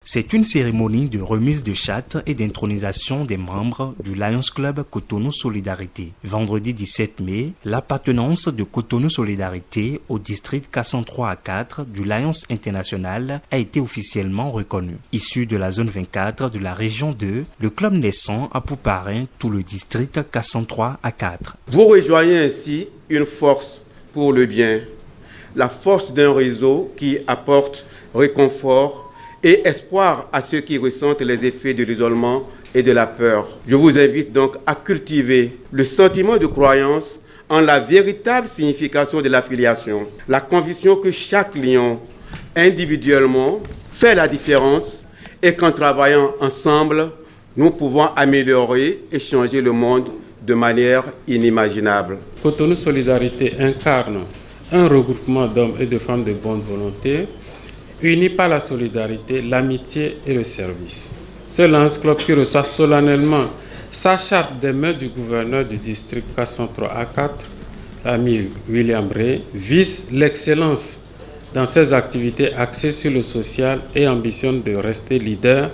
C'est une cérémonie de remise de chatte et d'intronisation des membres du Lions Club Cotonou Solidarité. Vendredi 17 mai, l'appartenance de Cotonou Solidarité au district 403 à 4 du Lions International a été officiellement reconnue. Issu de la zone 24 de la région 2, le club naissant a pour parrain tout le district 403 à 4. Vous rejoignez ainsi une force pour le bien, la force d'un réseau qui apporte réconfort et espoir à ceux qui ressentent les effets de l'isolement et de la peur. Je vous invite donc à cultiver le sentiment de croyance en la véritable signification de l'affiliation, la conviction que chaque lion, individuellement, fait la différence et qu'en travaillant ensemble, nous pouvons améliorer et changer le monde de manière inimaginable. Cotonou Solidarité incarne un regroupement d'hommes et de femmes de bonne volonté, unis par la solidarité, l'amitié et le service. Ce Lions Club qui reçoit solennellement sa charte des mains du gouverneur du district 403 à 4, l'ami William Ray, vise l'excellence dans ses activités axées sur le social et ambitionne de rester leader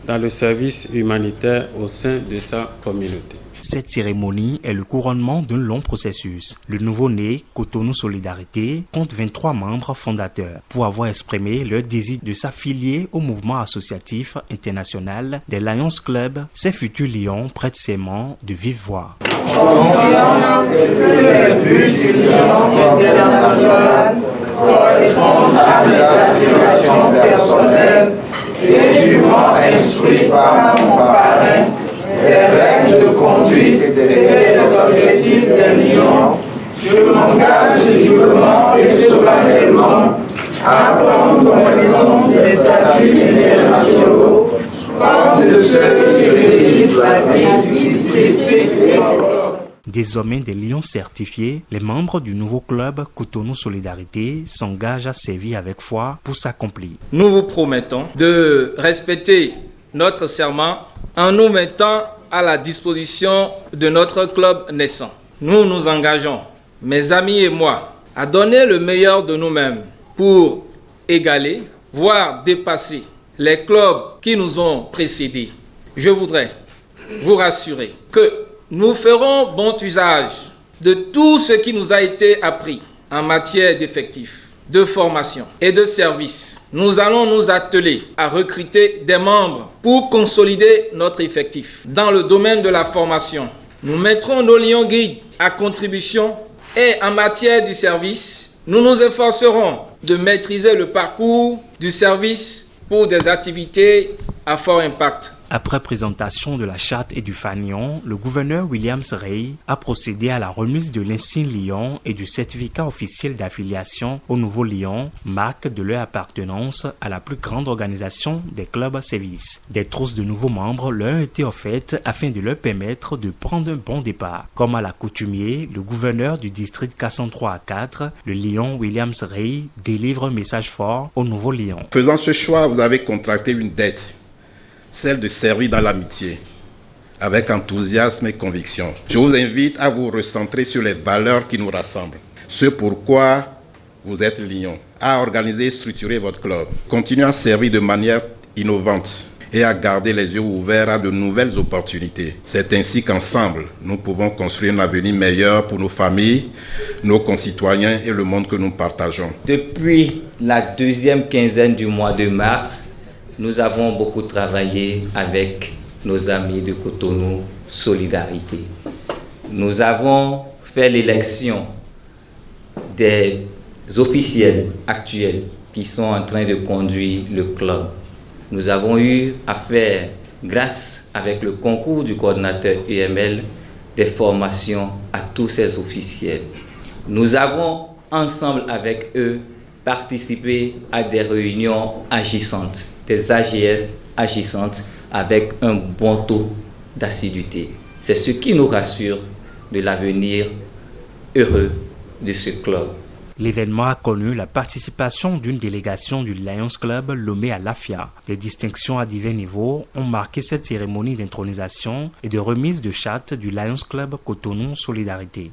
dans le service humanitaire au sein de sa communauté. Cette cérémonie est le couronnement d'un long processus. Le nouveau-né Cotonou Solidarité compte 23 membres fondateurs pour avoir exprimé leur désir de s'affilier au mouvement associatif international des Lions Club. Ces futurs lions prêtent serment de vive voix. Conscient que les buts du Lion international correspondent à mes aspirations personnelles et dûment instruits par mon parrain, des règles de conduite et des objectifs des lions, je m'engage librement et solennellement à prendre connaissance des statuts internationaux comme de ceux qui régissent la vie du district. Désormais des lions certifiés, les membres du nouveau club Cotonou Solidarité s'engagent à servir avec foi pour s'accomplir. Nous vous promettons de respecter notre serment en nous mettant à la disposition de notre club naissant. Nous nous engageons, mes amis et moi, à donner le meilleur de nous-mêmes pour égaler, voire dépasser les clubs qui nous ont précédés. Je voudrais vous rassurer que nous ferons bon usage de tout ce qui nous a été appris en matière d'effectifs, de formation et de services. Nous allons nous atteler à recruter des membres pour consolider notre effectif. Dans le domaine de la formation, nous mettrons nos lions guides à contribution et en matière du service, nous nous efforcerons de maîtriser le parcours du service pour des activités à fort impact. Après présentation de la charte et du fanion, le gouverneur William Ray a procédé à la remise de l'insigne lion et du certificat officiel d'affiliation au nouveau lion, marque de leur appartenance à la plus grande organisation des clubs services. Des trousses de nouveaux membres leur ont été offertes afin de leur permettre de prendre un bon départ. Comme à l'accoutumée, le gouverneur du district 403 à 4, le lion William Ray, délivre un message fort au nouveau lion. Faisant ce choix, vous avez contracté une dette, celle de servir dans l'amitié, avec enthousiasme et conviction. Je vous invite à vous recentrer sur les valeurs qui nous rassemblent, ce pourquoi vous êtes lion, à organiser et structurer votre club. Continuez à servir de manière innovante et à garder les yeux ouverts à de nouvelles opportunités. C'est ainsi qu'ensemble, nous pouvons construire un avenir meilleur pour nos familles, nos concitoyens et le monde que nous partageons. Depuis la deuxième quinzaine du mois de mars, nous avons beaucoup travaillé avec nos amis de Cotonou Solidarité. Nous avons fait l'élection des officiels actuels qui sont en train de conduire le club. Nous avons eu à faire, grâce avec le concours du coordinateur UML, des formations à tous ces officiels. Nous avons, ensemble avec eux, participé à des réunions agissantes, des AGS agissantes avec un bon taux d'assiduité. C'est ce qui nous rassure de l'avenir heureux de ce club. L'événement a connu la participation d'une délégation du Lions Club nommée à l'AFIA. Des distinctions à divers niveaux ont marqué cette cérémonie d'intronisation et de remise de charte du Lions Club Cotonou Solidarité.